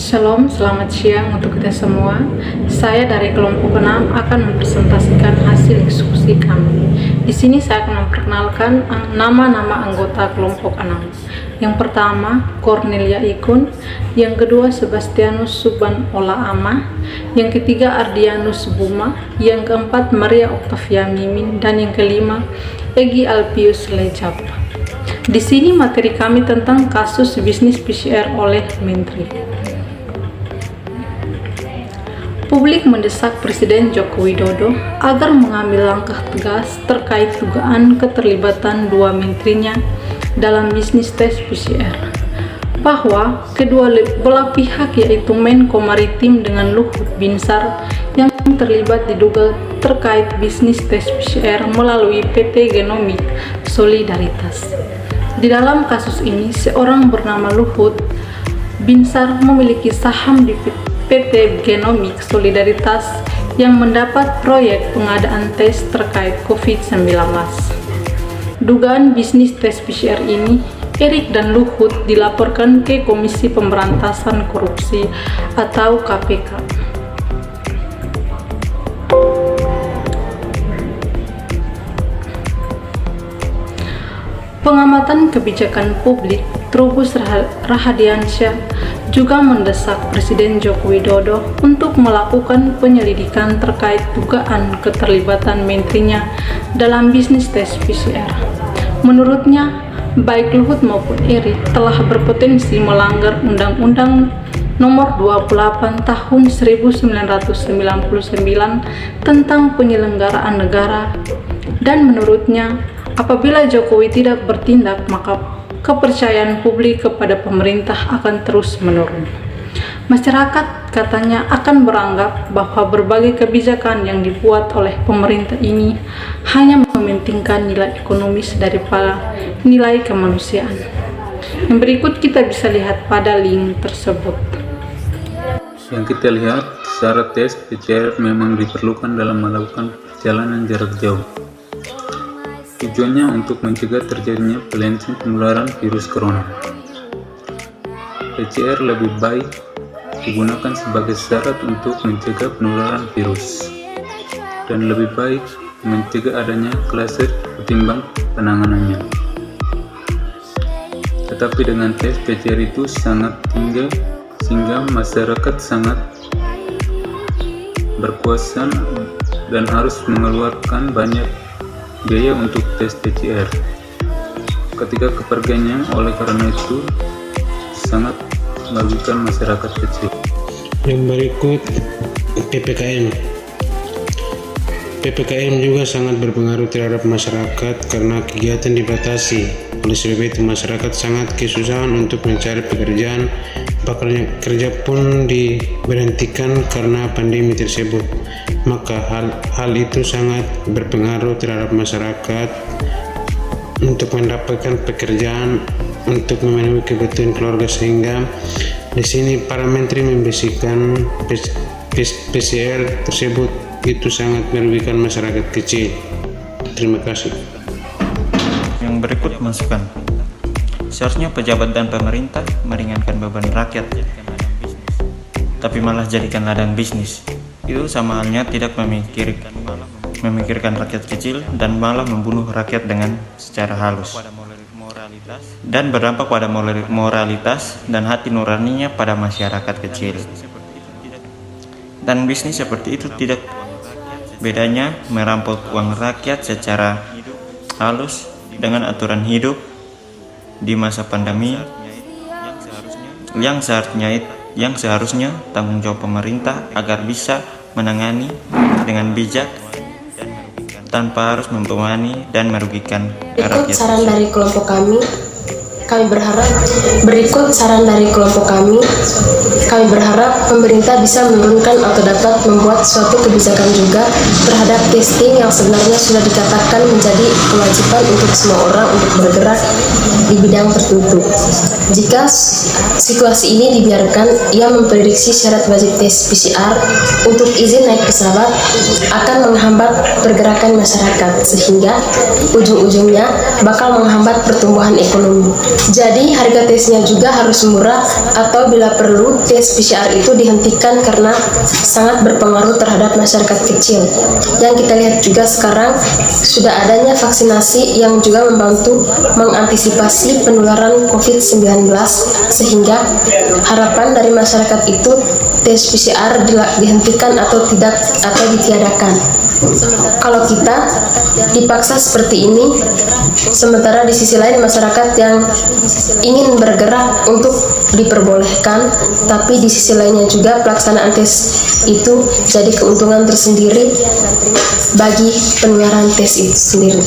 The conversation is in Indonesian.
Shalom, selamat siang untuk kita semua. Saya dari kelompok 6 akan mempresentasikan hasil diskusi kami. Di sini saya akan memperkenalkan nama-nama anggota kelompok 6. Yang pertama, Cornelia Ikun. Yang kedua, Sebastianus Suban Ola Ama. Yang ketiga, Ardianus Buma. Yang keempat, Maria Octavia Mimin. Dan yang kelima, Egi Alpius Lejap. Di sini materi kami tentang kasus bisnis PCR oleh Menteri. Publik mendesak Presiden Joko Widodo agar mengambil langkah tegas terkait dugaan keterlibatan dua menterinya dalam bisnis tes PCR. Bahwa kedua belah pihak yaitu Menko Maritim dengan Luhut Binsar yang terlibat diduga terkait bisnis tes PCR melalui PT Genomik Solidaritas. Di dalam kasus ini, seorang bernama Luhut Binsar memiliki saham di PT Genomik Solidaritas yang mendapat proyek pengadaan tes terkait COVID-19. Dugaan bisnis tes PCR ini, Erik dan Luhut dilaporkan ke Komisi Pemberantasan Korupsi atau KPK. Pengamatan kebijakan publik Trubus Rahadiansyah juga mendesak Presiden Joko Widodo untuk melakukan penyelidikan terkait dugaan keterlibatan menterinya dalam bisnis tes PCR. Menurutnya, baik Luhut maupun Erik telah berpotensi melanggar Undang-Undang Nomor 28 Tahun 1999 tentang penyelenggaraan negara, dan menurutnya, apabila Jokowi tidak bertindak, maka kepercayaan publik kepada pemerintah akan terus menurun. Masyarakat katanya akan beranggap bahwa berbagai kebijakan yang dibuat oleh pemerintah ini hanya mementingkan nilai ekonomis daripada nilai kemanusiaan. Yang berikut kita bisa lihat pada link tersebut. Yang kita lihat, syarat tes PCR memang diperlukan dalam melakukan perjalanan jarak jauh. Tujuannya untuk mencegah terjadinya penularan virus corona. PCR lebih baik digunakan sebagai syarat untuk mencegah penularan virus, dan lebih baik mencegah adanya klaster ketimbang penanganannya. Tetapi dengan tes PCR itu sangat tinggi sehingga masyarakat sangat berkuasa dan harus mengeluarkan banyak biaya untuk tes PCR ketika kepergiannya. Oleh karena itu sangat merugikan masyarakat kecil. Yang berikut, PPKM juga sangat berpengaruh terhadap masyarakat karena kegiatan dibatasi. Oleh sebab itu masyarakat sangat kesusahan untuk mencari pekerjaan, bahkan kerja pun diberhentikan karena pandemi tersebut. Maka hal itu sangat berpengaruh terhadap masyarakat untuk mendapatkan pekerjaan untuk memenuhi kebutuhan keluarga, sehingga di sini para menteri membisikkan PCR tersebut itu sangat merugikan masyarakat kecil. Terima kasih. Yang berikut masukan. Seharusnya pejabat dan pemerintah meringankan beban rakyat, tapi malah jadikan ladang bisnis. Itu sama halnya tidak memikirkan rakyat kecil dan malah membunuh rakyat dengan secara halus, dan berdampak pada moralitas dan hati nuraninya pada masyarakat kecil. Dan bisnis seperti itu tidak bedanya merampok uang rakyat secara halus dengan aturan hidup di masa pandemi yang seharusnya tanggung jawab pemerintah agar bisa menangani dengan bijak tanpa harus membebani dan merugikan rakyat. Berikut saran dari kelompok kami berharap pemerintah bisa menurunkan atau dapat membuat suatu kebijakan juga terhadap testing yang sebenarnya sudah dikatakan menjadi kewajiban untuk semua orang untuk bergerak di bidang tertentu. Jika situasi ini dibiarkan, ia memprediksi syarat wajib tes PCR untuk izin naik pesawat akan menghambat pergerakan masyarakat, sehingga ujung-ujungnya bakal menghambat pertumbuhan ekonomi. Jadi harga tesnya juga harus murah, atau bila perlu tes PCR itu dihentikan karena sangat berpengaruh terhadap masyarakat kecil. Yang kita lihat juga sekarang sudah adanya vaksinasi yang juga membantu mengantisipasi penularan COVID-19, sehingga harapan dari masyarakat itu tes PCR dihentikan atau tidak atau ditiadakan. Kalau kita dipaksa seperti ini, sementara di sisi lain masyarakat yang ingin bergerak untuk diperbolehkan, tapi di sisi lainnya juga pelaksanaan tes itu jadi keuntungan tersendiri bagi penularan tes itu sendiri.